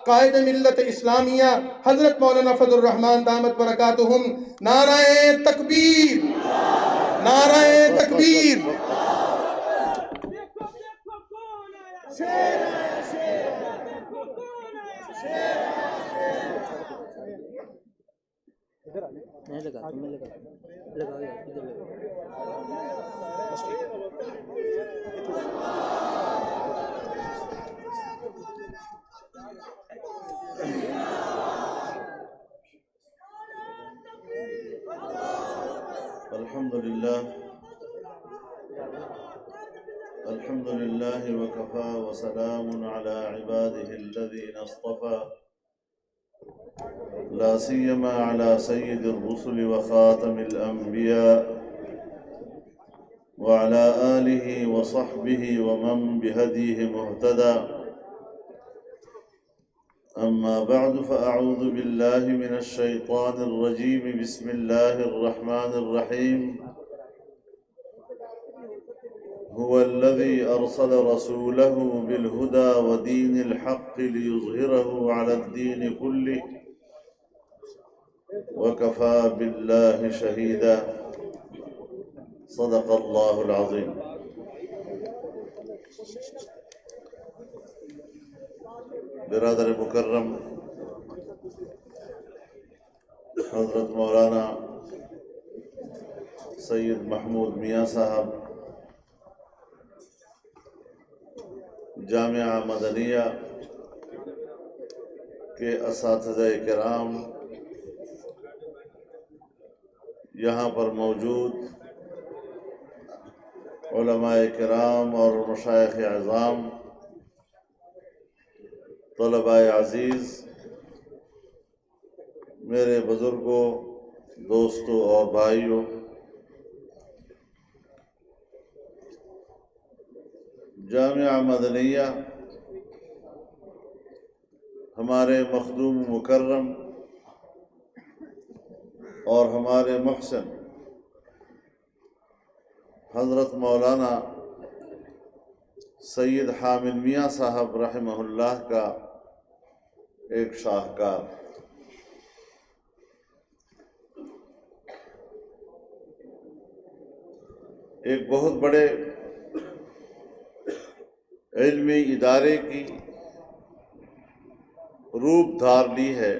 قائد ملت اسلامیہ حضرت مولانا فضل الرحمان دامت برکاتہم، نعرہ تکبیر، نعرہ تکبیر۔ الحمد لله وكفى وسلام على عباده الذين اصطفى لا سيما على سيد الرسل وخاتم الأنبياء وعلى آله وصحبه ومن بهديه مهتدى. أما بعد فأعوذ بالله من الشيطان الرجيم. بسم الله الرحمن الرحيم. هو الذي أرسل رسوله بالهدى ودين الحق ليظهره على الدين كله وكفى بالله شهيدا. صدق الله العظيم. برادر مکرم حضرت مولانا سید محمود میاں صاحب، جامعہ مدنیہ کے اساتذہ کرام، یہاں پر موجود علماء کرام اور مشائخ اعظام، طلباء عزیز، میرے بزرگوں، دوستوں اور بھائیوں، جامعہ مدنیہ ہمارے مخدوم مکرم اور ہمارے محسن حضرت مولانا سید حامد میاں صاحب رحمہ اللہ کا ایک شاہکار، ایک بہت بڑے علمی ادارے کی روپ دھار لی ہے،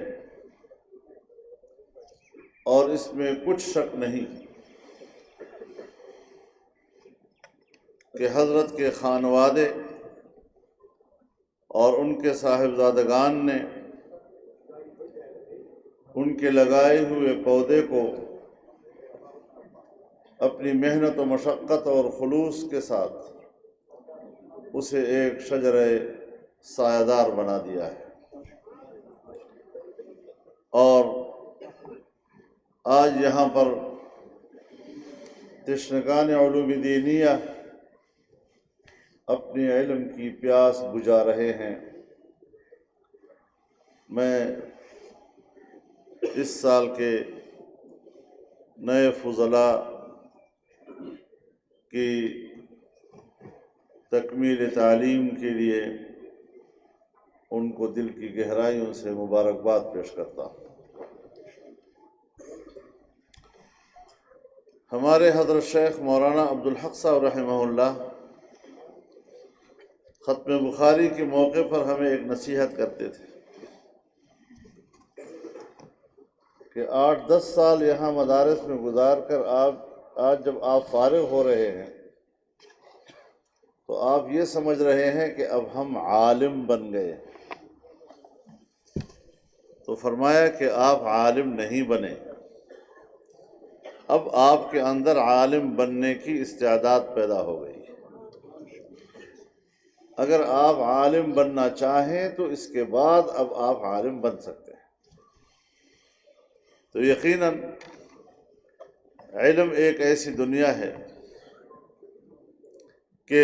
اور اس میں کچھ شک نہیں کہ حضرت کے خانوادے اور ان کے صاحبزادگان نے ان کے لگائے ہوئے پودے کو اپنی محنت و مشقت اور خلوص کے ساتھ اسے ایک شجرہ سایہ دار بنا دیا ہے۔ اور آج یہاں پر تشنگان علوم دینیہ اپنی علم کی پیاس بجھا رہے ہیں۔ میں اس سال کے نئے فضلاء کی تکمیل تعلیم کے لیے ان کو دل کی گہرائیوں سے مبارکباد پیش کرتا ہوں۔ ہمارے حضرت شیخ مولانا عبدالحق صاحب رحمہ اللہ ختم بخاری کے موقع پر ہمیں ایک نصیحت کرتے تھے کہ 8-10 سال یہاں مدارس میں گزار کر آج جب آپ فارغ ہو رہے ہیں تو آپ یہ سمجھ رہے ہیں کہ اب ہم عالم بن گئے، تو فرمایا کہ آپ عالم نہیں بنے، اب آپ کے اندر عالم بننے کی استعداد پیدا ہو گئی۔ اگر آپ عالم بننا چاہیں تو اس کے بعد اب آپ عالم بن سکتے ہیں۔ تو یقیناً علم ایک ایسی دنیا ہے کہ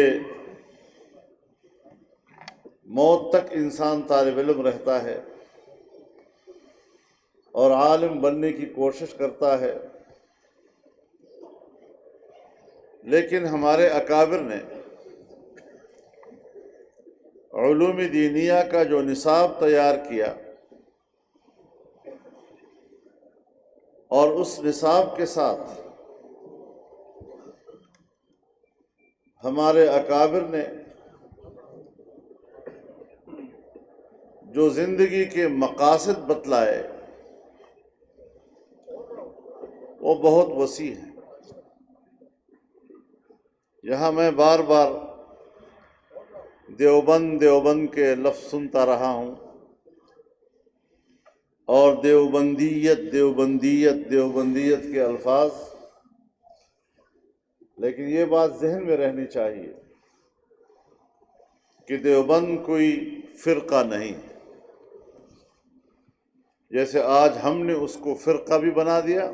موت تک انسان طالب علم رہتا ہے اور عالم بننے کی کوشش کرتا ہے، لیکن ہمارے اکابر نے، علوم دینیہ کا جو نصاب تیار کیا اور اس نصاب کے ساتھ ہمارے اکابر نے جو زندگی کے مقاصد بتلائے وہ بہت وسیع ہیں۔ یہاں میں بار بار دیوبند دیوبند کے لفظ سنتا رہا ہوں اور دیوبندیت دیوبندیت دیوبندیت کے الفاظ، لیکن یہ بات ذہن میں رہنی چاہیے کہ دیوبند کوئی فرقہ نہیں، جیسے آج ہم نے اس کو فرقہ بھی بنا دیا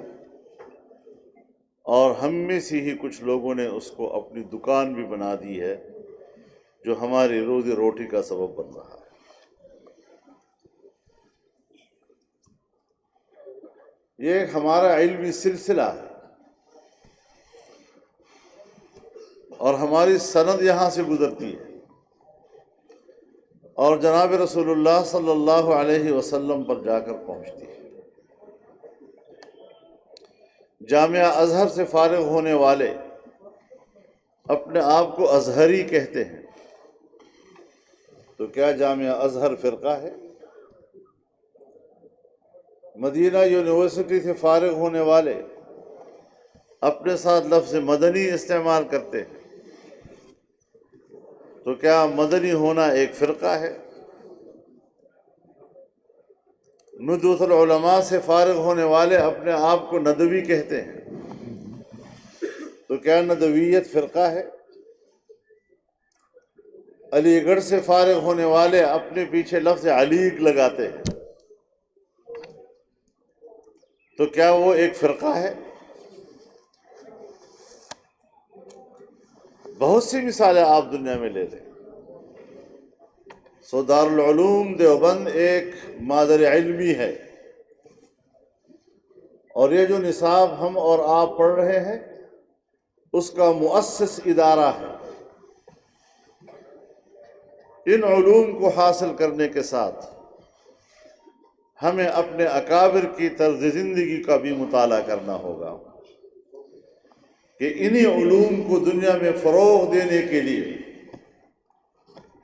اور ہم میں سے ہی کچھ لوگوں نے اس کو اپنی دکان بھی بنا دی ہے، جو ہماری روزی روٹی کا سبب بن رہا ہے۔ یہ ایک ہمارا علمی سلسلہ ہے اور ہماری سند یہاں سے گزرتی ہے اور جناب رسول اللہ صلی اللہ علیہ وسلم پر جا کر پہنچتی ہے۔ جامعہ ازہر سے فارغ ہونے والے اپنے آپ کو ازہری کہتے ہیں، تو کیا جامعہ ازہر فرقہ ہے؟ مدینہ یونیورسٹی سے فارغ ہونے والے اپنے ساتھ لفظ مدنی استعمال کرتے ہیں، تو کیا مدنی ہونا ایک فرقہ ہے؟ ندوۃ العلماء سے فارغ ہونے والے اپنے آپ کو ندوی کہتے ہیں، تو کیا ندویت فرقہ ہے؟ علی گڑھ سے فارغ ہونے والے اپنے پیچھے لفظ علیگ لگاتے ہیں، تو کیا وہ ایک فرقہ ہے؟ بہت سی مثالیں آپ دنیا میں لے لیں۔ سو دارالعلوم دیوبند ایک مادر علمی ہے، اور یہ جو نصاب ہم اور آپ پڑھ رہے ہیں اس کا مؤسس ادارہ ہے۔ ان علوم کو حاصل کرنے کے ساتھ ہمیں اپنے اکابر کی طرز زندگی کا بھی مطالعہ کرنا ہوگا کہ انہی علوم کو دنیا میں فروغ دینے کے لیے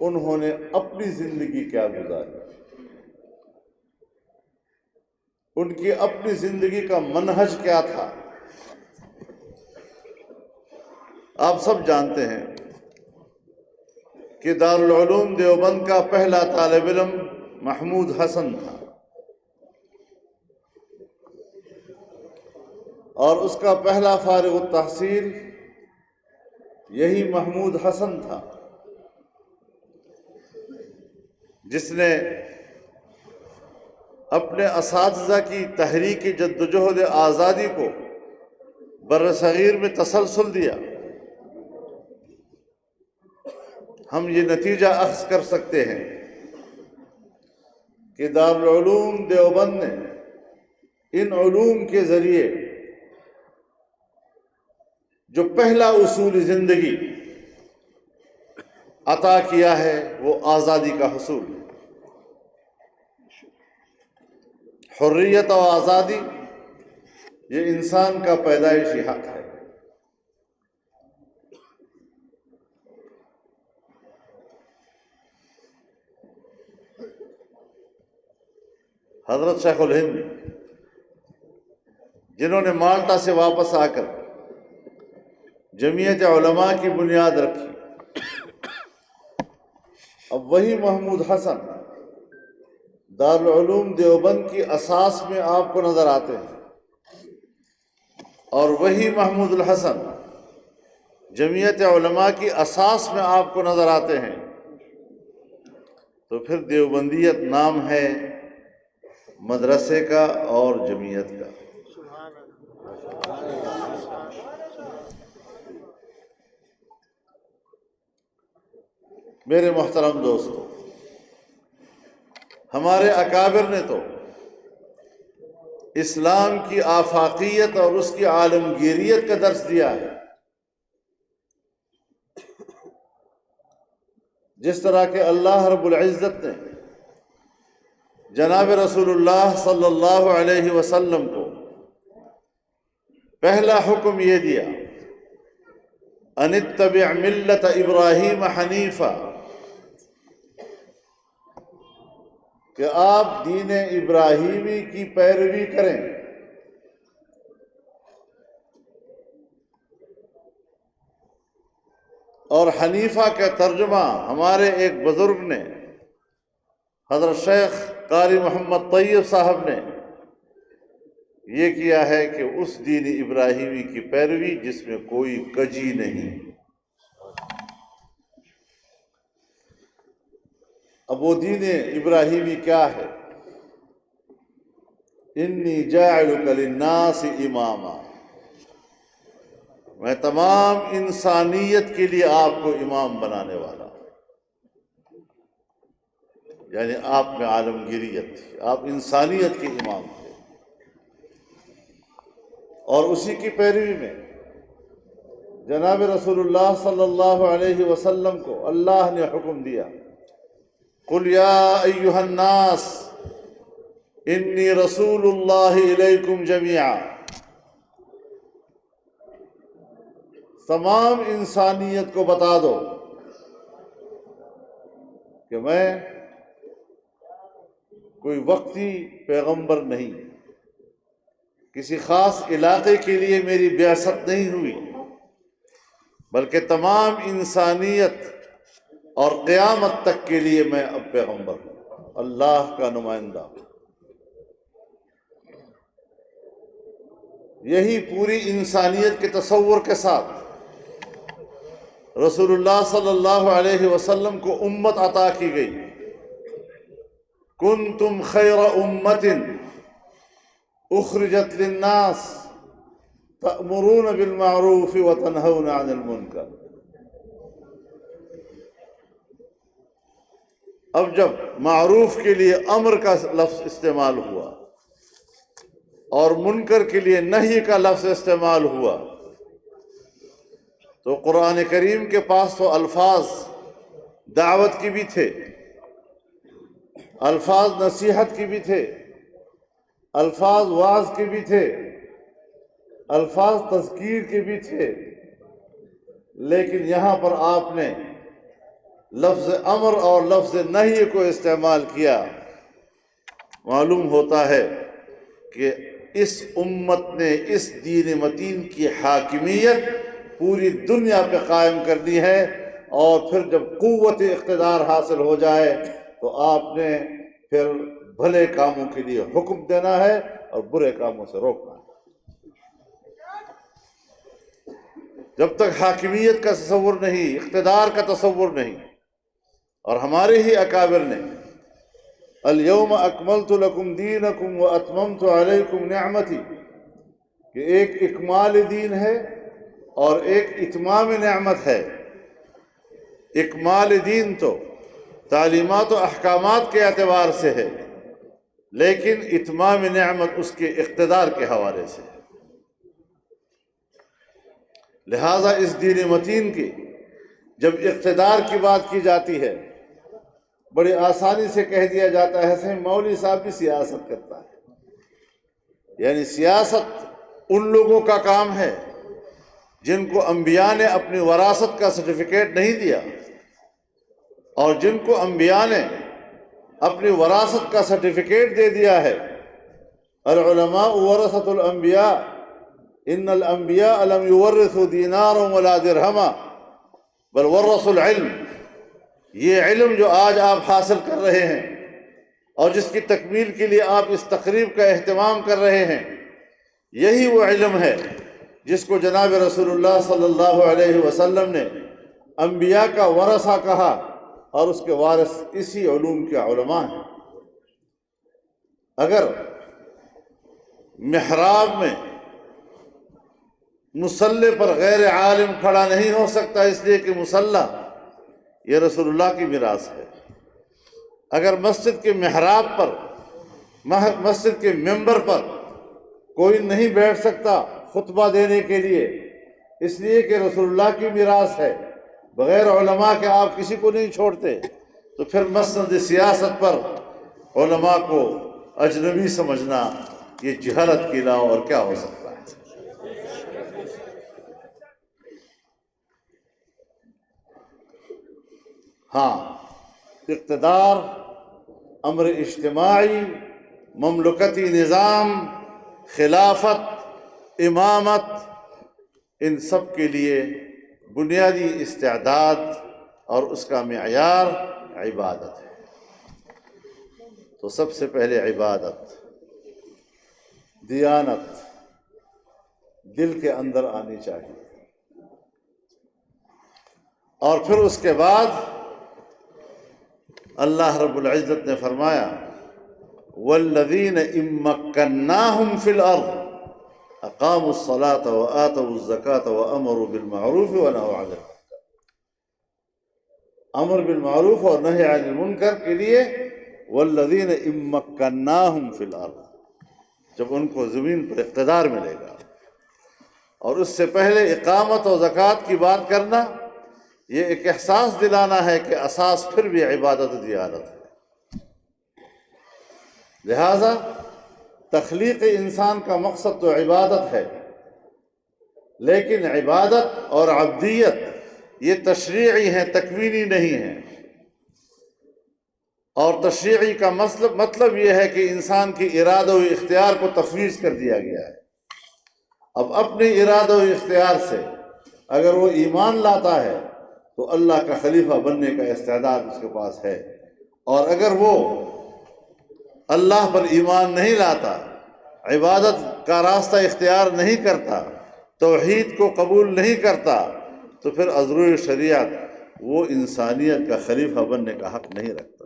انہوں نے اپنی زندگی کیا گزاری، ان کی اپنی زندگی کا منہج کیا تھا۔ آپ سب جانتے ہیں کہ دارالعلوم دیوبند کا پہلا طالب علم محمود حسن تھا، اور اس کا پہلا فارغ التحصیل یہی محمود حسن تھا، جس نے اپنے اساتذہ کی تحریک جدوجہد آزادی کو بر صغیر میں تسلسل دیا۔ ہم یہ نتیجہ اخذ کر سکتے ہیں کہ دارالعلوم دیوبند نے ان علوم کے ذریعے جو پہلا اصول زندگی عطا کیا ہے وہ آزادی کا حصول ہے۔ حریت و آزادی یہ انسان کا پیدائشی حق ہے۔ حضرت شیخ الہند جنہوں نے مالٹا سے واپس آ کر جمعیت علماء کی بنیاد رکھی، اب وہی محمود حسن دارالعلوم دیوبند کی اساس میں آپ کو نظر آتے ہیں، اور وہی محمود الحسن جمعیت علماء کی اساس میں آپ کو نظر آتے ہیں، تو پھر دیوبندیت نام ہے مدرسے کا اور جمعیت کا۔ میرے محترم دوستو، ہمارے اکابر نے تو اسلام کی آفاقیت اور اس کی عالمگیریت کا درس دیا ہے، جس طرح کہ اللہ رب العزت نے جناب رسول اللہ صلی اللہ علیہ وسلم کو پہلا حکم یہ دیا، ان اتبع ملت ابراہیم حنیفا، کہ آپ دین ابراہیمی کی پیروی کریں۔ اور حنیفہ کا ترجمہ ہمارے ایک بزرگ نے، حضرت شیخ قاری محمد طیب صاحب نے یہ کیا ہے کہ اس دین ابراہیمی کی پیروی جس میں کوئی کجی نہیں۔ اب وہ دین ابراہیمی کیا ہے؟ انی جاعلک للناس اماما، میں تمام انسانیت کے لیے آپ کو امام بنانے والا ہوں۔ یعنی آپ میں عالمگیریت تھی، آپ انسانیت کے امام تھے، اور اسی کی پیروی میں جناب رسول اللہ صلی اللہ علیہ وسلم کو اللہ نے حکم دیا، قل یا ایھا الناس انی رسول اللہ الیکم جمیعا، تمام انسانیت کو بتا دو کہ میں کوئی وقتی پیغمبر نہیں، کسی خاص علاقے کے لیے میری بعثت نہیں ہوئی، بلکہ تمام انسانیت اور قیامت تک کے لیے میں اب پیغمبر ہوں، اللہ کا نمائندہ ہوں۔ یہی پوری انسانیت کے تصور کے ساتھ رسول اللہ صلی اللہ علیہ وسلم کو امت عطا کی گئی۔ کنتم خیر امت اخرجت للناس تأمرون بالمعروف وتنہون عن المنکر۔ اب جب معروف کے لیے امر کا لفظ استعمال ہوا اور منکر کے لیے نہی کا لفظ استعمال ہوا، تو قرآن کریم کے پاس تو الفاظ دعوت کی بھی تھے، الفاظ نصیحت کی بھی تھے، الفاظ وعظ کے بھی تھے، الفاظ تذکیر کے بھی تھے، لیکن یہاں پر آپ نے لفظ امر اور لفظ نہی کو استعمال کیا۔ معلوم ہوتا ہے کہ اس امت نے اس دین متین کی حاکمیت پوری دنیا پہ قائم کرنی ہے، اور پھر جب قوت اقتدار حاصل ہو جائے تو آپ نے پھر بھلے کاموں کے لیے حکم دینا ہے اور برے کاموں سے روکنا ہے۔ جب تک حاکمیت کا تصور نہیں، اقتدار کا تصور نہیں، اور ہمارے ہی اکابر نے الیوم اکملت لکم دینکم واتممت علیکم نعمتی، کہ ایک اکمال دین ہے اور ایک اتمام نعمت ہے۔ اکمال دین تو تعلیمات و احکامات کے اعتبار سے ہے، لیکن اتمام نعمت اس کے اقتدار کے حوالے سے ہے۔ لہذا اس دین متین کی جب اقتدار کی بات کی جاتی ہے، بڑی آسانی سے کہہ دیا جاتا ہے کہ مولوی صاحب بھی سیاست کرتا ہے۔ یعنی سیاست ان لوگوں کا کام ہے جن کو انبیاء نے اپنی وراثت کا سرٹیفکیٹ نہیں دیا، اور جن کو انبیاء نے اپنی وراثت کا سرٹیفکیٹ دے دیا ہے۔ العلماء ورثۃ الانبیاء، ان الانبیاء لم یورثوا دینارا ولا درہما بل ورثوا العلم۔ یہ علم جو آج آپ حاصل کر رہے ہیں اور جس کی تکمیل کے لیے آپ اس تقریب کا اہتمام کر رہے ہیں، یہی وہ علم ہے جس کو جناب رسول اللہ صلی اللہ علیہ وسلم نے انبیاء کا ورثہ کہا، اور اس کے وارث اسی علوم کے علماء ہیں۔ اگر محراب میں مصلی پر غیر عالم کھڑا نہیں ہو سکتا، اس لیے کہ مصلی یہ رسول اللہ کی میراث ہے۔ اگر مسجد کے محراب پر، مسجد کے ممبر پر کوئی نہیں بیٹھ سکتا خطبہ دینے کے لیے، اس لیے کہ رسول اللہ کی میراث ہے، بغیر علماء کے آپ کسی کو نہیں چھوڑتے، تو پھر مسند سیاست پر علماء کو اجنبی سمجھنا یہ جہالت کی علاوہ اور کیا ہو سکتا ہے؟ ہاں، اقتدار، امر اجتماعی، مملکتی نظام، خلافت، امامت، ان سب کے لیے بنیادی استعداد اور اس کا معیار عبادت ہے۔ تو سب سے پہلے عبادت، دیانت دل کے اندر آنی چاہیے، اور پھر اس کے بعد اللہ رب العزت نے فرمایا والذین ان مکناہم فی الارض اقاموا الصلاة وآتوا الزکاة وامروا بالمعروف ونہوا عن المنکر۔ امر بالمعروف اور نہی عن المنکر کے لیے والذین ان مکناہم فی الارض، جب ان کو زمین پر اقتدار ملے گا۔ اور اس سے پہلے اقامت و زکوٰۃ کی بات کرنا، یہ ایک احساس دلانا ہے کہ اساس پھر بھی عبادت و دیانت ہے۔ لہذا تخلیق انسان کا مقصد تو عبادت ہے، لیکن عبادت اور عبدیت یہ تشریعی ہیں، تکوینی نہیں ہیں۔ اور تشریعی کا مطلب یہ ہے کہ انسان کی ارادہ و اختیار کو تفویض کر دیا گیا ہے۔ اب اپنے ارادہ و اختیار سے اگر وہ ایمان لاتا ہے تو اللہ کا خلیفہ بننے کا استعداد اس کے پاس ہے، اور اگر وہ اللہ پر ایمان نہیں لاتا، عبادت کا راستہ اختیار نہیں کرتا، توحید کو قبول نہیں کرتا، تو پھر ازروع شریعت وہ انسانیت کا خلیفہ بننے کا حق نہیں رکھتا۔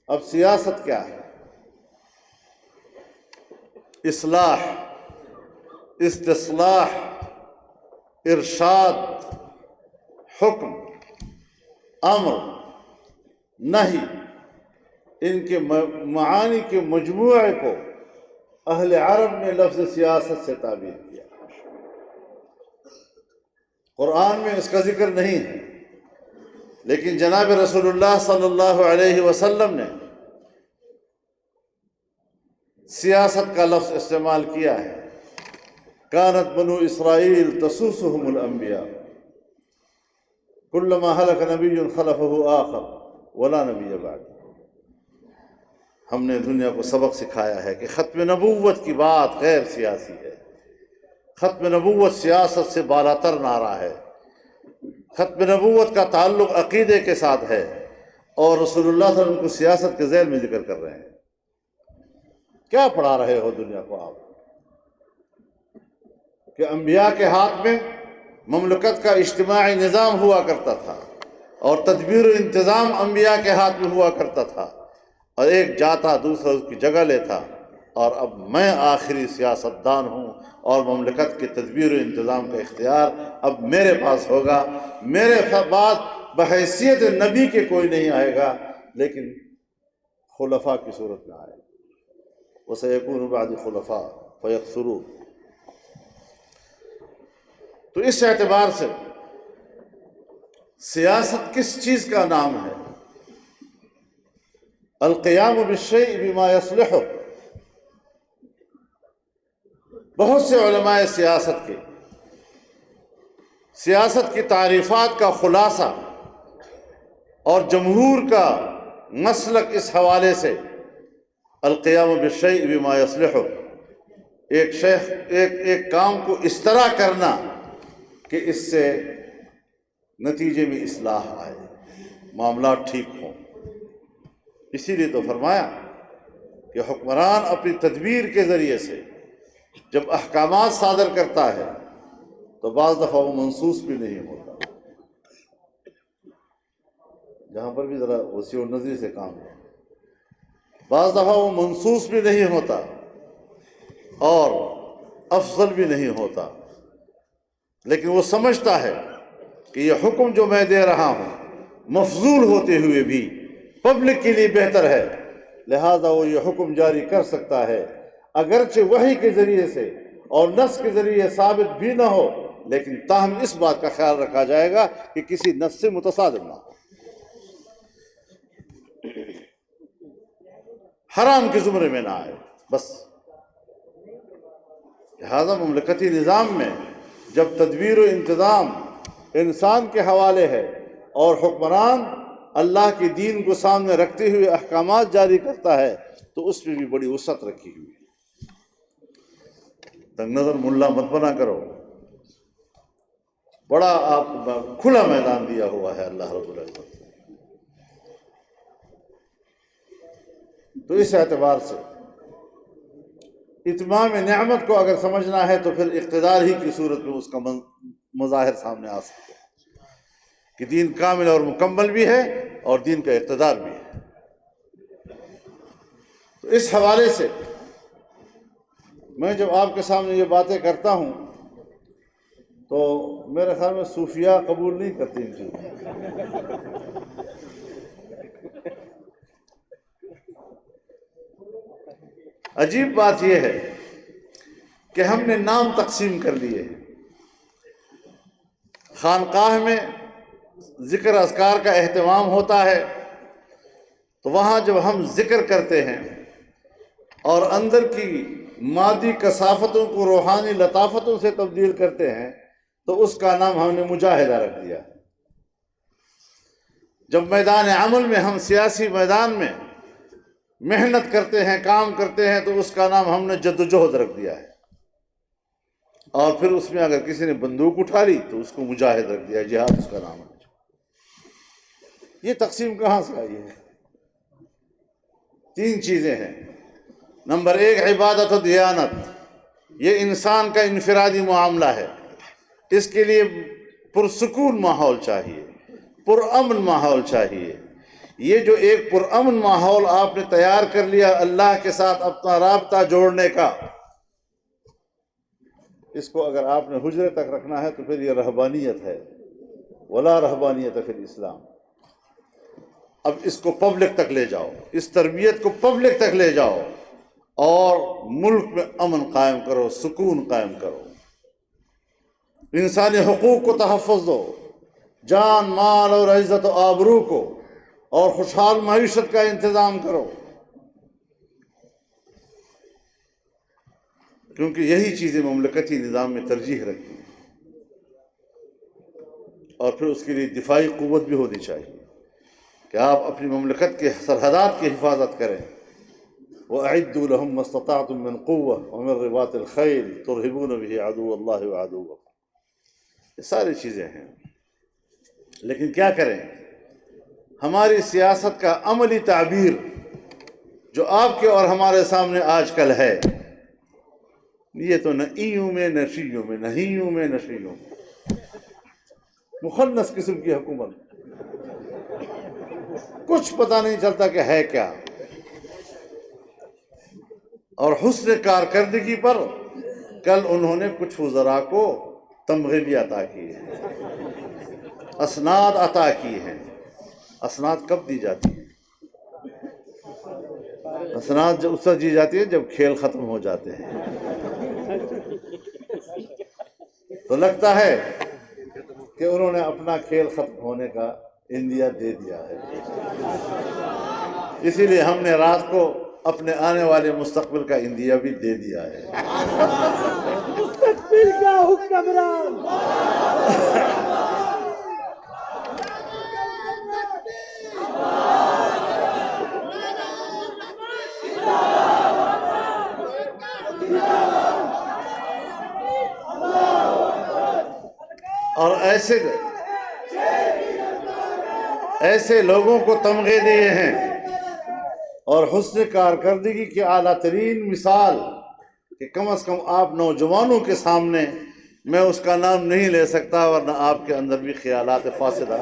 اب سیاست کیا ہے؟ اصلاح، استصلاح، ارشاد، حکم، امر، نہی، ان کے معانی کے مجموعے کو اہل عرب نے لفظ سیاست سے تعبیر کیا۔ قرآن میں اس کا ذکر نہیں ہے، لیکن جناب رسول اللہ صلی اللہ علیہ وسلم نے سیاست کا لفظ استعمال کیا ہے۔ کانت بنو اسرائیل تسوسهم الانبیاء کلما ہلک نبی خلفہ آخر ولا نبی بعد۔ ہم نے دنیا کو سبق سکھایا ہے کہ ختم نبوت کی بات غیر سیاسی ہے۔ ختم نبوت سیاست سے بالاتر نعرہ ہے۔ ختم نبوت کا تعلق عقیدے کے ساتھ ہے، اور رسول اللہ صلی اللہ علیہ وسلم کو سیاست کے ذیل میں ذکر کر رہے ہیں۔ کیا پڑھا رہے ہو دنیا کو آپ کہ انبیاء کے ہاتھ میں مملکت کا اجتماعی نظام ہوا کرتا تھا، اور تدبیر و انتظام انبیاء کے ہاتھ میں ہوا کرتا تھا، اور ایک جاتا دوسرا اس کی جگہ لیتا، اور اب میں آخری سیاستدان ہوں اور مملکت کی تدبیر و انتظام کا اختیار اب میرے پاس ہوگا۔ میرے بعد بحیثیت نبی کے کوئی نہیں آئے گا، لیکن خلفاء کی صورت میں آئے گا۔ وَسَيَكُونُ بَعْدِ خُلَفَاءَ فَيَكْثُرُونَ۔ تو اس اعتبار سے سیاست کس چیز کا نام ہے؟ القیام بالشیء بما یصلحہ۔ بہت سے علماء سیاست کی تعریفات کا خلاصہ اور جمہور کا مسلک اس حوالے سے القیام بالشیء بما یصلحہ، ایک کام کو اس طرح کرنا کہ اس سے نتیجے میں اصلاح آئے، معاملات ٹھیک ہوں۔ اسی لیے تو فرمایا کہ حکمران اپنی تدبیر کے ذریعے سے جب احکامات صادر کرتا ہے تو بعض دفعہ وہ منسوس بھی نہیں ہوتا۔ جہاں پر بھی ذرا وسیع النظری سے کام ہے، بعض دفعہ وہ منسوس بھی نہیں ہوتا اور افضل بھی نہیں ہوتا، لیکن وہ سمجھتا ہے کہ یہ حکم جو میں دے رہا ہوں مفضول ہوتے ہوئے بھی پبلک کے لیے بہتر ہے، لہذا وہ یہ حکم جاری کر سکتا ہے، اگرچہ وحی کے ذریعے سے اور نص کے ذریعے ثابت بھی نہ ہو، لیکن تاہم اس بات کا خیال رکھا جائے گا کہ کسی نص سے متصادم نہ ہو، حرام کے زمرے میں نہ آئے بس۔ لہذا مملکتی نظام میں جب تدبیر و انتظام انسان کے حوالے ہے اور حکمران اللہ کے دین کو سامنے رکھتے ہوئے احکامات جاری کرتا ہے تو اس میں بھی بڑی وسعت رکھی ہوئی ہے۔ تنگ نظر ملا مت بنا کرو، بڑا آپ کھلا میدان دیا ہوا ہے اللہ رب العزت۔ تو اس اعتبار سے اتمام نعمت کو اگر سمجھنا ہے تو پھر اقتدار ہی کی صورت میں اس کا مظاہر سامنے آ سکتا ہے کہ دین کامل اور مکمل بھی ہے اور دین کا اقتدار بھی ہے۔ تو اس حوالے سے میں جب آپ کے سامنے یہ باتیں کرتا ہوں تو میرے خیال میں صوفیاء قبول نہیں کرتے ان چیزوں۔ عجیب بات یہ ہے کہ ہم نے نام تقسیم کر لیے ہیں۔ خانقاہ میں ذکر اذکار کا اہتمام ہوتا ہے تو وہاں جب ہم ذکر کرتے ہیں اور اندر کی مادی کثافتوں کو روحانی لطافتوں سے تبدیل کرتے ہیں تو اس کا نام ہم نے مجاہدہ رکھ دیا۔ جب میدان عمل میں ہم سیاسی میدان میں محنت کرتے ہیں، کام کرتے ہیں تو اس کا نام ہم نے جدوجہد رکھ دیا ہے، اور پھر اس میں اگر کسی نے بندوق اٹھا لی تو اس کو مجاہد رکھ دیا، جہاد اس کا نام ہے۔ یہ تقسیم کہاں سے آئی ہے؟ تین چیزیں ہیں۔ نمبر ایک عبادت و دیانت، یہ انسان کا انفرادی معاملہ ہے، اس کے لیے پرسکون ماحول چاہیے، پرامن ماحول چاہیے۔ یہ جو ایک پرامن ماحول آپ نے تیار کر لیا اللہ کے ساتھ اپنا رابطہ جوڑنے کا، اس کو اگر آپ نے حجرے تک رکھنا ہے تو پھر یہ رہبانیت ہے، ولا رہبانیت فی الاسلام۔ اب اس کو پبلک تک لے جاؤ، اس تربیت کو پبلک تک لے جاؤ اور ملک میں امن قائم کرو، سکون قائم کرو، انسانی حقوق کو تحفظ دو، جان مال اور عزت و آبرو کو اور خوشحال معیشت کا انتظام کرو، کیونکہ یہی چیزیں مملکتی نظام میں ترجیح رکھتی ہیں۔ اور پھر اس کے لیے دفاعی قوت بھی ہونی چاہیے کہ آپ اپنی مملکت کے سرحدات کی حفاظت کریں۔ وَأَعِدُّوا لَهُم مَّا اسْتَطَعْتُم مِّن قُوَّةٍ وَمِن رِّبَاطِ الْخَيْلِ تُرْهِبُونَ بِهِ عَدُوَّ اللَّهِ وَعَدُوَّكُمْ۔ یہ ساری چیزیں ہیں، لیکن کیا کریں؟ ہماری سیاست کا عملی تعبیر جو آپ کے اور ہمارے سامنے آج کل ہے، یہ تو نہ ایوں میں نہ شیوں میں، نہ ہیوں میں نہ شیوں میں، مخنث قسم کی حکومت، کچھ پتہ نہیں چلتا کہ ہے کیا۔ اور حسن کارکردگی پر کل انہوں نے کچھ وزراء کو تمغے بھی عطا کیے ہیں، اسناد عطا کی ہیں۔ اسناد کب دی جاتی ہے؟ اسناد جب اس وقت دی جاتی ہے جب کھیل ختم ہو جاتے ہیں۔ تو لگتا ہے کہ انہوں نے اپنا کھیل ختم ہونے کا اندیا دے دیا ہے، اسی لیے ہم نے رات کو اپنے آنے والے مستقبل کا اندیا بھی دے دیا ہے۔ مستقبل کا حکمران اور ایسے لوگوں کو تمغے دیے ہیں، اور حسن کارکردگی کی اعلیٰ ترین مثال کہ کم از کم آپ نوجوانوں کے سامنے میں اس کا نام نہیں لے سکتا ورنہ آپ کے اندر بھی خیالات فاسدہ۔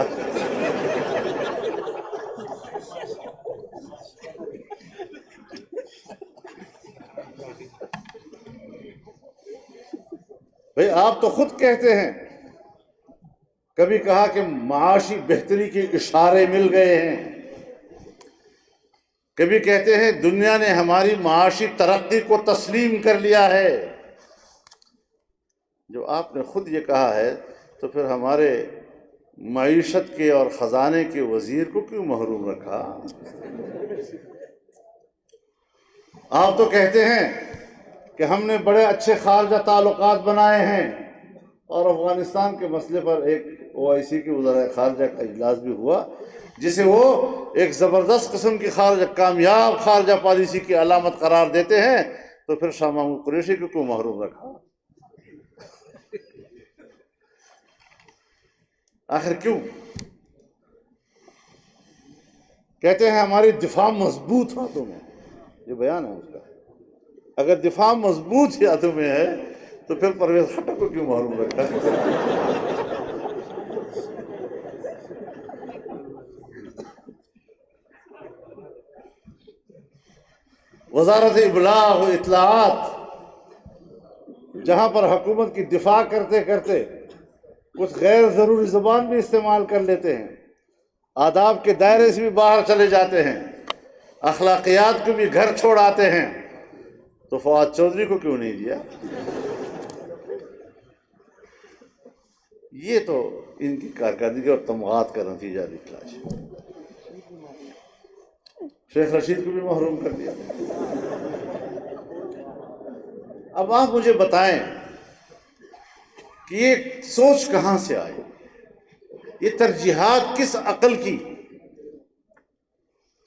بھئی آپ تو خود کہتے ہیں، کبھی کہا کہ معاشی بہتری کے اشارے مل گئے ہیں، کبھی کہتے ہیں دنیا نے ہماری معاشی ترقی کو تسلیم کر لیا ہے۔ جو آپ نے خود یہ کہا ہے تو پھر ہمارے معیشت کے اور خزانے کے وزیر کو کیوں محروم رکھا؟ آپ تو کہتے ہیں کہ ہم نے بڑے اچھے خارجہ تعلقات بنائے ہیں، اور افغانستان کے مسئلے پر ایک OIC کے وزراء خارجہ کا اجلاس بھی ہوا، جسے وہ ایک زبردست قسم کی کامیاب خارجہ پالیسی کی علامت قرار دیتے ہیں، تو پھر شاہ محمود قریشی کو کیوں محروم رکھا؟ آخر کیوں؟ کہتے ہیں ہماری دفاع مضبوط ہاتھوں میں، یہ بیان ہے اس کا۔ اگر دفاع مضبوط ہی ہاتھوں میں ہے تو پھر پرویز خٹک کو کیوں محروم رکھا؟ وزارت ابلاغ و اطلاعات، جہاں پر حکومت کی دفاع کرتے کرتے کچھ غیر ضروری زبان بھی استعمال کر لیتے ہیں، آداب کے دائرے سے بھی باہر چلے جاتے ہیں، اخلاقیات کو بھی گھر چھوڑ آتے ہیں، تو فواد چودھری کو کیوں نہیں دیا؟ یہ تو ان کی کارکردگی اور تمغات کا نتیجہ نکلا ہے۔ شیخ رشید کو بھی محروم کر دیا۔ اب آپ مجھے بتائیں کہ یہ سوچ کہاں سے آئی، یہ ترجیحات کس عقل کی؟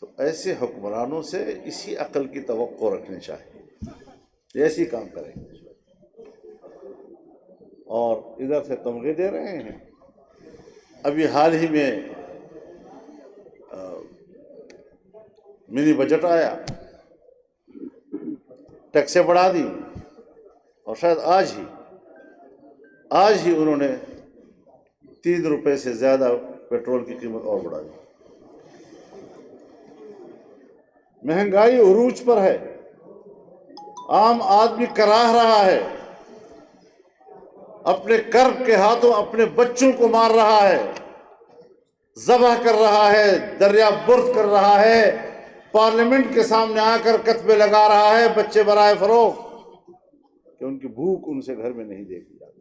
تو ایسے حکمرانوں سے اسی عقل کی توقع رکھنی چاہیے، ایسے ہی کام کریں گے۔ اور ادھر سے تمغے دے رہے ہیں۔ ابھی حال ہی میں منی بجٹ آیا، ٹیکسیں بڑھا دی، اور شاید آج ہی انہوں نے 3 روپے سے زیادہ پیٹرول کی قیمت اور بڑھا دی۔ مہنگائی عروج پر ہے، عام آدمی کراہ رہا ہے، اپنے کرب کے ہاتھوں اپنے بچوں کو مار رہا ہے، ذبح کر رہا ہے، دریا برد کر رہا ہے، پارلیمنٹ کے سامنے آ کر کتبے لگا رہا ہے بچے برائے فروخت، کہ ان کی بھوک ان سے گھر میں نہیں دیکھی جاتی،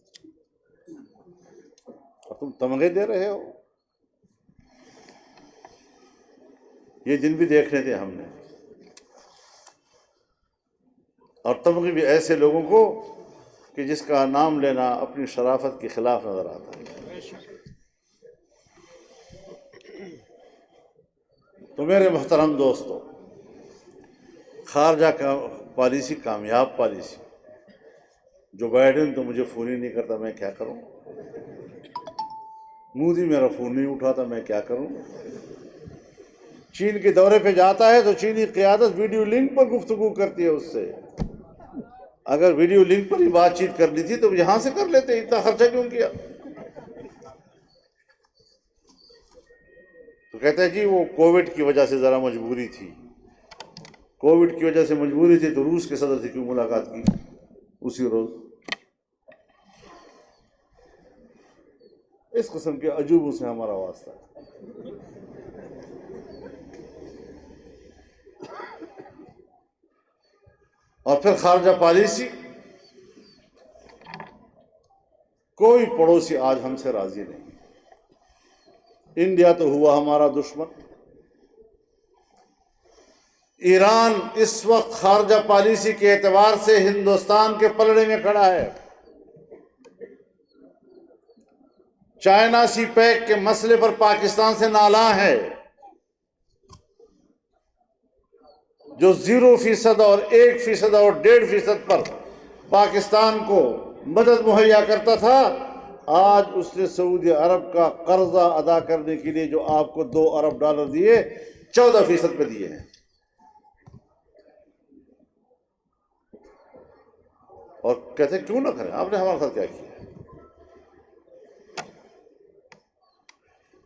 اور تم تمغے دے رہے ہو۔ یہ دن بھی دیکھنے تھے ہم نے، اور تمغے بھی ایسے لوگوں کو کہ جس کا نام لینا اپنی شرافت کے خلاف نظر آتا ہے۔ تو میرے محترم دوستو، خارجہ کا پالیسی کامیاب پالیسی، جو بائیڈن تو مجھے فون ہی نہیں کرتا، میں کیا کروں؟ مودی میرا فون نہیں اٹھاتا، میں کیا کروں؟ چین کے دورے پہ جاتا ہے تو چینی قیادت ویڈیو لنک پر گفتگو کرتی ہے اس سے۔ اگر ویڈیو لنک پر ہی بات چیت کرنی تھی تو یہاں سے کر لیتے، اتنا خرچہ کیوں کیا؟ تو کہتا ہے جی وہ کووڈ کی وجہ سے ذرا مجبوری تھی، کووڈ کی وجہ سے مجبوری تھی تو روس کے صدر سے کیوں ملاقات کی اسی روز؟ اس قسم کے عجوبوں سے ہمارا واسطہ ہے۔ اور پھر خارجہ پالیسی، کوئی پڑوسی آج ہم سے راضی نہیں۔ انڈیا تو ہوا ہمارا دشمن، ایران اس وقت خارجہ پالیسی کے اعتبار سے ہندوستان کے پلڑے میں کھڑا ہے۔ چائنا سی پیک کے مسئلے پر پاکستان سے نالاں ہے، جو 0% اور 1% اور 1.5% پر پاکستان کو مدد مہیا کرتا تھا، آج اس نے سعودی عرب کا قرضہ ادا کرنے کے لیے جو آپ کو $2 ارب دیے، 14% پہ دیے ہیں۔ اور کہتے ہیں کیوں نہ کریں، آپ نے ہمارے ساتھ کیا کیا؟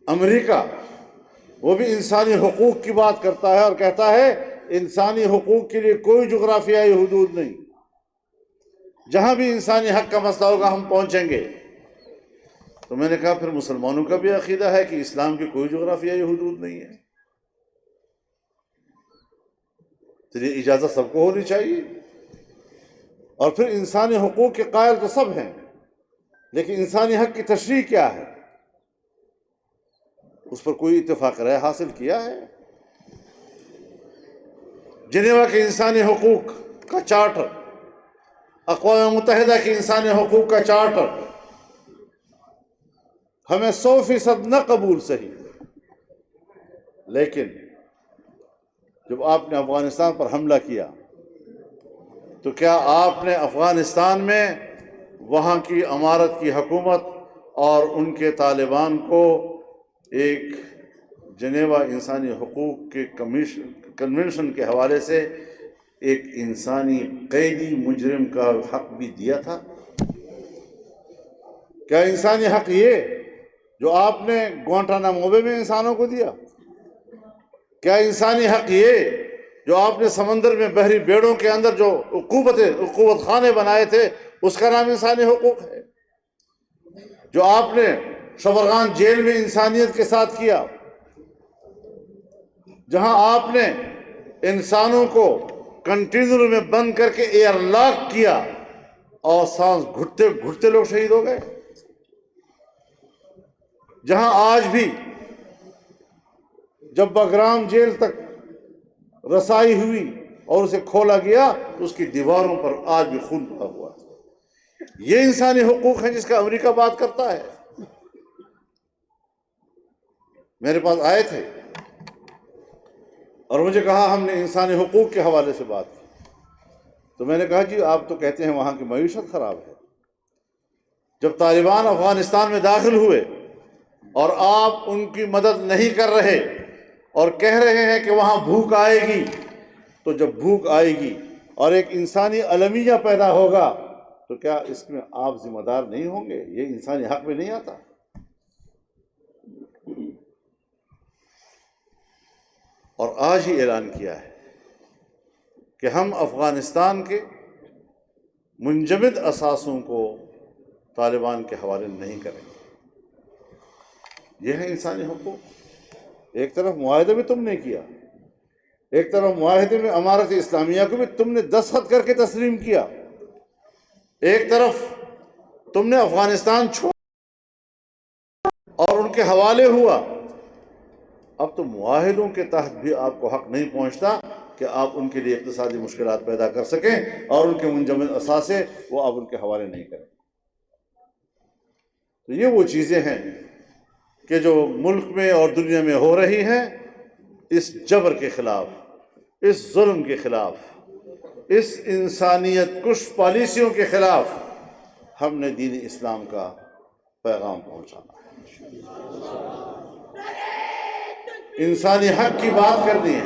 امریکہ وہ بھی انسانی حقوق کی بات کرتا ہے اور کہتا ہے انسانی حقوق کے لیے کوئی جغرافیائی حدود نہیں، جہاں بھی انسانی حق کا مسئلہ ہوگا ہم پہنچیں گے۔ تو میں نے کہا پھر مسلمانوں کا بھی عقیدہ ہے کہ اسلام کی کوئی جغرافیائی حدود نہیں ہے، تو یہ اجازت سب کو ہونی چاہیے۔ اور پھر انسانی حقوق کے قائل تو سب ہیں، لیکن انسانی حق کی تشریح کیا ہے؟ اس پر کوئی اتفاق رائے حاصل کیا ہے؟ جنیوا کے انسانی حقوق کا چارٹر، اقوام متحدہ کے انسانی حقوق کا چارٹر ہمیں 100% نہ قبول صحیح، لیکن جب آپ نے افغانستان پر حملہ کیا تو کیا آپ نے افغانستان میں وہاں کی امارت کی حکومت اور ان کے طالبان کو ایک جنیوا انسانی حقوق کے کنونشن کے حوالے سے ایک انسانی قیدی مجرم کا حق بھی دیا تھا؟ کیا انسانی حق یہ جو آپ نے گوانٹانامو بے میں انسانوں کو دیا؟ کیا انسانی حق یہ جو آپ نے سمندر میں بحری بیڑوں کے اندر جو عقوبت خانے بنائے تھے اس کا نام انسانی حقوق ہے؟ جو آپ نے شبرغان جیل میں انسانیت کے ساتھ کیا، جہاں آپ نے انسانوں کو کنٹینر میں بند کر کے ایئر لاک کیا اور سانس گھٹتے گھٹتے لوگ شہید ہو گئے، جہاں آج بھی جب بگرام جیل تک رسائی ہوئی اور اسے کھولا گیا تو اس کی دیواروں پر آج بھی خون بہا ہوا ہے۔ یہ انسانی حقوق ہیں جس کا امریکہ بات کرتا ہے۔ میرے پاس آئے تھے اور مجھے کہا ہم نے انسانی حقوق کے حوالے سے بات کی، تو میں نے کہا جی آپ تو کہتے ہیں وہاں کی معیشت خراب ہے، جب طالبان افغانستان میں داخل ہوئے اور آپ ان کی مدد نہیں کر رہے اور کہہ رہے ہیں کہ وہاں بھوک آئے گی، تو جب بھوک آئے گی اور ایک انسانی المیہ پیدا ہوگا تو کیا اس میں آپ ذمہ دار نہیں ہوں گے؟ یہ انسانی حق میں نہیں آتا؟ اور آج ہی اعلان کیا ہے کہ ہم افغانستان کے منجمد اثاثوں کو طالبان کے حوالے نہیں کریں گے۔ یہ ہے انسانی حقوق۔ ایک طرف معاہدے میں تم نے کیا، ایک طرف معاہدے میں امارت اسلامیہ کو بھی تم نے دستخط کر کے تسلیم کیا، ایک طرف تم نے افغانستان چھوڑ اور ان کے حوالے ہوا۔ اب تو معاہدوں کے تحت بھی آپ کو حق نہیں پہنچتا کہ آپ ان کے لیے اقتصادی مشکلات پیدا کر سکیں اور ان کے منجمد اثاثے وہ آپ ان کے حوالے نہیں کریں۔ تو یہ وہ چیزیں ہیں کہ جو ملک میں اور دنیا میں ہو رہی ہیں، اس جبر کے خلاف، اس ظلم کے خلاف، اس انسانیت کش پالیسیوں کے خلاف ہم نے دین اسلام کا پیغام پہنچانا ہے، انسانی حق کی بات کرنی ہے۔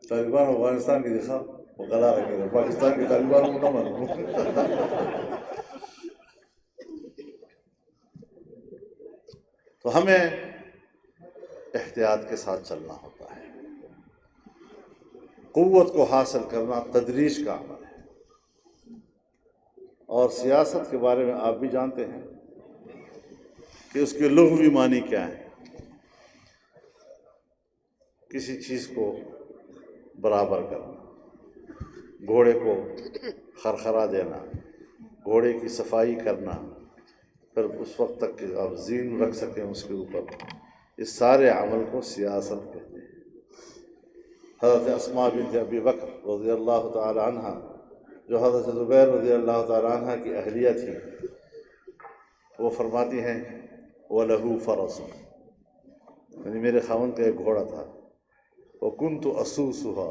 طالبان افغانستان کی دکھا وہ گلا رکھے گا، پاکستان کے طالبانوں کو نہ مانو۔ تو ہمیں احتیاط کے ساتھ چلنا ہوتا ہے۔ قوت کو حاصل کرنا تدریج کا عمل ہے، اور سیاست کے بارے میں آپ بھی جانتے ہیں کہ اس کے لغوی معنی کیا ہے۔ کسی چیز کو برابر کرنا، گھوڑے کو خرخرا دینا، گھوڑے کی صفائی کرنا، پھر اس وقت تک کہ آپ زین رکھ سکیں اس کے اوپر، اس سارے عمل کو سیاست کہتے ہیں۔ حضرت اسماء بنت ابی بکر رضی اللہ تعالی عنہ، جو حضرت زبیر رضی اللہ تعالی عنہ کی اہلیہ تھی، وہ فرماتی ہیں وَلَهُ فَرَسٌ، یعنی میرے خاوند کا ایک گھوڑا تھا، وَكُنْتُ أَسُوسُهَا،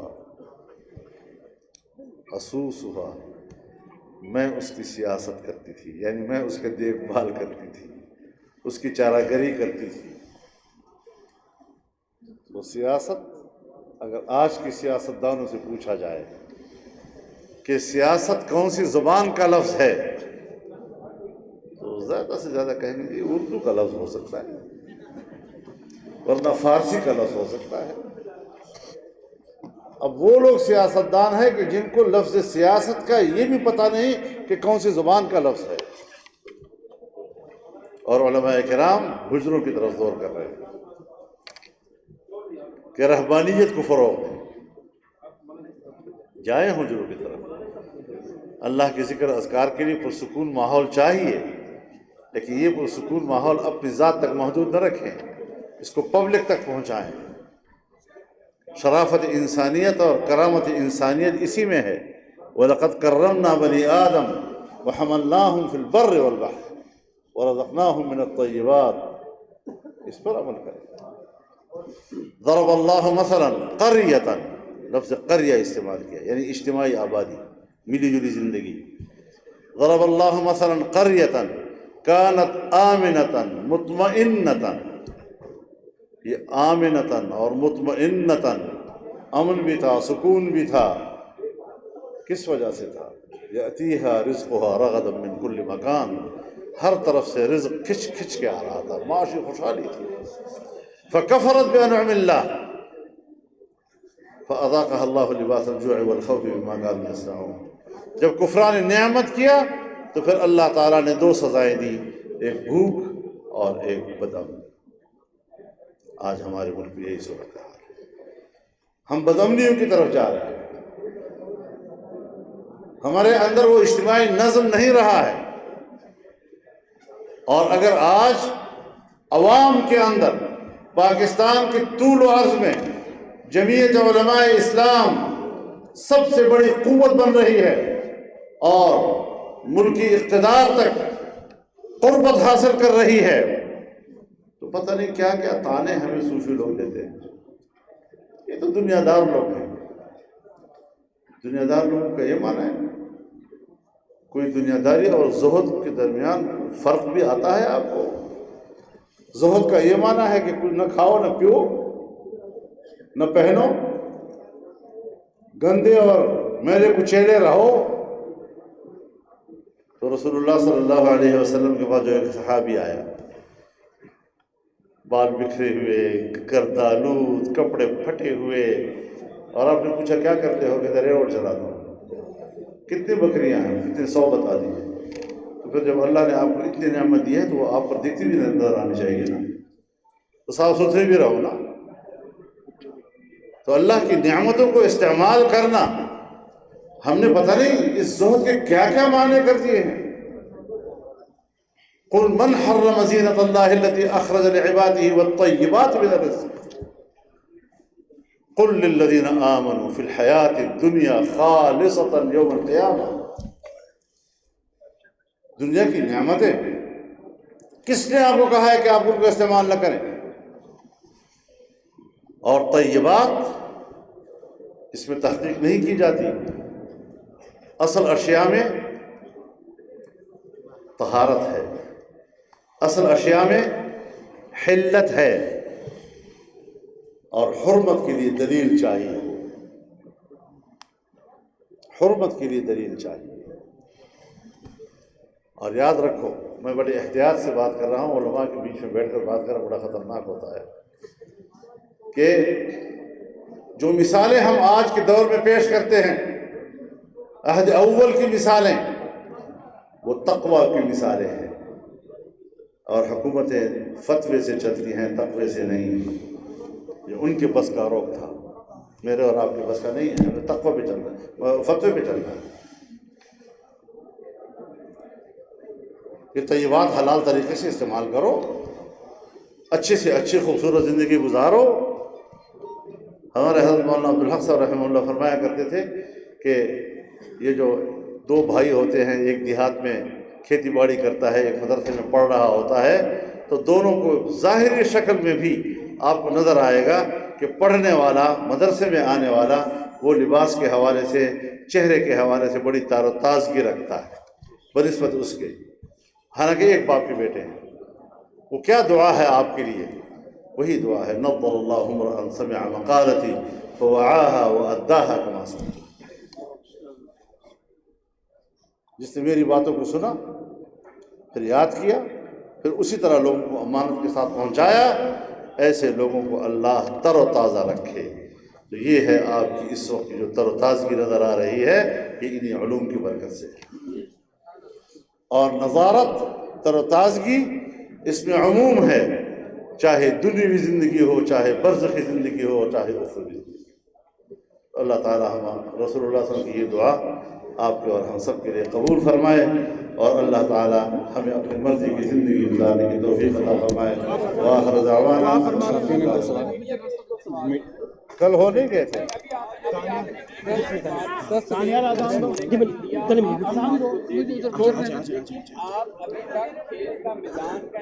میں اس کی سیاست کرتی تھی، یعنی میں اس کا دیکھ بھال کرتی تھی، اس کی چارہ گری کرتی تھی۔ تو سیاست، اگر آج کی سیاستدانوں سے پوچھا جائے کہ سیاست کون سی زبان کا لفظ ہے، تو زیادہ سے زیادہ کہیں گے اردو کا لفظ ہو سکتا ہے، ورنہ فارسی کا لفظ ہو سکتا ہے۔ اب وہ لوگ سیاستدان ہیں کہ جن کو لفظ سیاست کا یہ بھی پتہ نہیں کہ کون سی زبان کا لفظ ہے، اور علماء کرام حجروں کی طرف زور کر رہے ہیں کہ رہبانیت کو فروغ دیں، جائیں حجروں کی طرف۔ اللہ کے ذکر اذکار کے لیے پرسکون ماحول چاہیے، لیکن یہ پرسکون ماحول اپنی ذات تک محدود نہ رکھیں، اس کو پبلک تک پہنچائیں۔ شرافت انسانیت اور کرامت انسانیت اسی میں ہے۔ وَلَقَدْ كَرَّمْنَا بَنِي آدَمَ وَحَمَلْنَاهُمْ فِي الْبَرِّ وَالْبَحْرِ وَرَزَقْنَاهُمْ مِنَ الطَّيِّبَاتِ، اس پر عمل کریں۔ ضرب اللہ مثلا قریۃ، لفظ قریہ استعمال کیا، یعنی اجتماعی آبادی، ملی جلی زندگی۔ ضرب اللہ مثلا قریۃ کانت آمنۃ مطمئنۃ، یہ آمنۃ اور مطمئنۃ، امن بھی تھا، سکون بھی تھا۔ کس وجہ سے تھا؟ یأتیہا رزقہا رغدا من کل مکان، ہر طرف سے رزق کھچ کھچ کے آ رہا تھا، معاشی خوشحالی تھی۔ فکفرت بانعم اللہ فاذاقها اللہ لباس الجوع والخوف بما كانوا يصنعون، جب کفران نعمت کیا تو پھر اللہ تعالیٰ نے دو سزائیں دی، ایک بھوک اور ایک بدامنی۔ آج ہمارے ملک میں یہی صورت ہے، ہم بدامنیوں کی طرف جا رہے ہیں، ہمارے اندر وہ اجتماعی نظم نہیں رہا ہے۔ اور اگر آج عوام کے اندر پاکستان کے طول و عرض میں جمعیت علماء اسلام سب سے بڑی قوت بن رہی ہے اور ملکی اقتدار تک قربت حاصل کر رہی ہے، تو پتہ نہیں کیا کیا طعنے ہمیں صوفی لوگ دیتے ہیں۔ یہ تو دنیا دار لوگ ہیں۔ دنیا دار لوگوں کا یہ معنی ہے؟ کوئی دنیا داری اور زہد کے درمیان فرق بھی آتا ہے آپ کو؟ زہد کا یہ معنی ہے کہ کچھ نہ کھاؤ نہ پیو نہ پہنو، گندے اور میلے کچیلے رہو۔ تو رسول اللہ صلی اللہ علیہ وسلم کے پاس جو ایک صحابی آیا، بال بکھرے ہوئے، گردالود، کپڑے پھٹے ہوئے، اور آپ نے پوچھا کیا کرتے ہو؟ کہ ریوڑ چلا دو۔ کتنی بکریاں ہیں؟ کتنے؟ 100 بتا دیجیے۔ تو پھر جب اللہ نے آپ کو اتنی نعمت دی ہے تو وہ آپ پر دیکھتی بھی نظر آنی چاہیے نا، تو صاف ستھرے بھی رہو نا۔ تو اللہ کی نعمتوں کو استعمال کرنا، ہم نے پتہ نہیں اس زہد کے کیا کیا معنی کر دیے ہیں۔ قل من حرم زینۃ اللہ التی اخرج لعبادہ والطیبات من الرزق قل للذین آمنوا فی الحیاۃ الدنیا خالصۃ یوم القیامہ۔ دنیا کی نعمتیں کس نے آپ کو کہا ہے کہ آپ ان کو استعمال نہ کریں؟ اور طیبات، اس میں تحقیق نہیں کی جاتی، اصل اشیاء میں طہارت ہے، اصل اشیاء میں حلت ہے، اور حرمت کے لیے دلیل چاہیے، حرمت کے لیے دلیل چاہیے۔ اور یاد رکھو، میں بڑے احتیاط سے بات کر رہا ہوں، علماء کے بیچ میں بیٹھ کر بات کرنا بڑا خطرناک ہوتا ہے، کہ جو مثالیں ہم آج کے دور میں پیش کرتے ہیں، عہد اول کی مثالیں، وہ تقوی کی مثالیں ہیں، اور حکومتیں فتوے سے چلتی ہیں، تقوی سے نہیں۔ یہ ان کے بس کا روک تھا، میرے اور آپ کے بس کا نہیں ہے، ہمیں تقوی پہ چلنا ہے، فتوے پہ چلنا ہے۔ یہ طیبات حلال طریقے سے استعمال کرو، اچھے سے اچھی خوبصورت زندگی گزارو۔ ہمارے حضرت مولانا عبدالحق صاحب رحمہ اللہ فرمایا کرتے تھے کہ یہ جو دو بھائی ہوتے ہیں، ایک دیہات میں کھیتی باڑی کرتا ہے، ایک مدرسے میں پڑھ رہا ہوتا ہے، تو دونوں کو ظاہری شکل میں بھی آپ کو نظر آئے گا کہ پڑھنے والا، مدرسے میں آنے والا، وہ لباس کے حوالے سے، چہرے کے حوالے سے بڑی تار و تازگی رکھتا ہے بنسبت اس کے، حالانکہ ایک باپ کے بیٹے ہیں۔ وہ کیا دعا ہے آپ کے لیے؟ وہی دعا ہے، نظر اللہ امرأ سمع مقالتی فوعاها واداها کما سمعت۔ جس نے میری باتوں کو سنا، پھر یاد کیا، پھر اسی طرح لوگوں کو امانت کے ساتھ پہنچایا، ایسے لوگوں کو اللہ تر و تازہ رکھے۔ تو یہ ہے آپ کی اس وقت جو تر و تازگی نظر آ رہی ہے، یہ انہی علوم کی برکت سے۔ اور نظارت، تر و تازگی اس میں عموم ہے، چاہے دنیوی زندگی ہو، چاہے برزخی زندگی ہو، چاہے اخروی زندگی۔ اللہ تعالیٰ ہم رسول اللہ صلی اللہ علیہ وسلم کی یہ دعا آپ کے اور ہم سب کے لیے قبول فرمائے، اور اللہ تعالیٰ ہمیں اپنی مرضی کی زندگی گزارنے کی توفیق عطا فرمائے۔ وآخر دعوانا کل ہو نہیں گئے تھے آپ ابھی تک کھیل کا میدان کا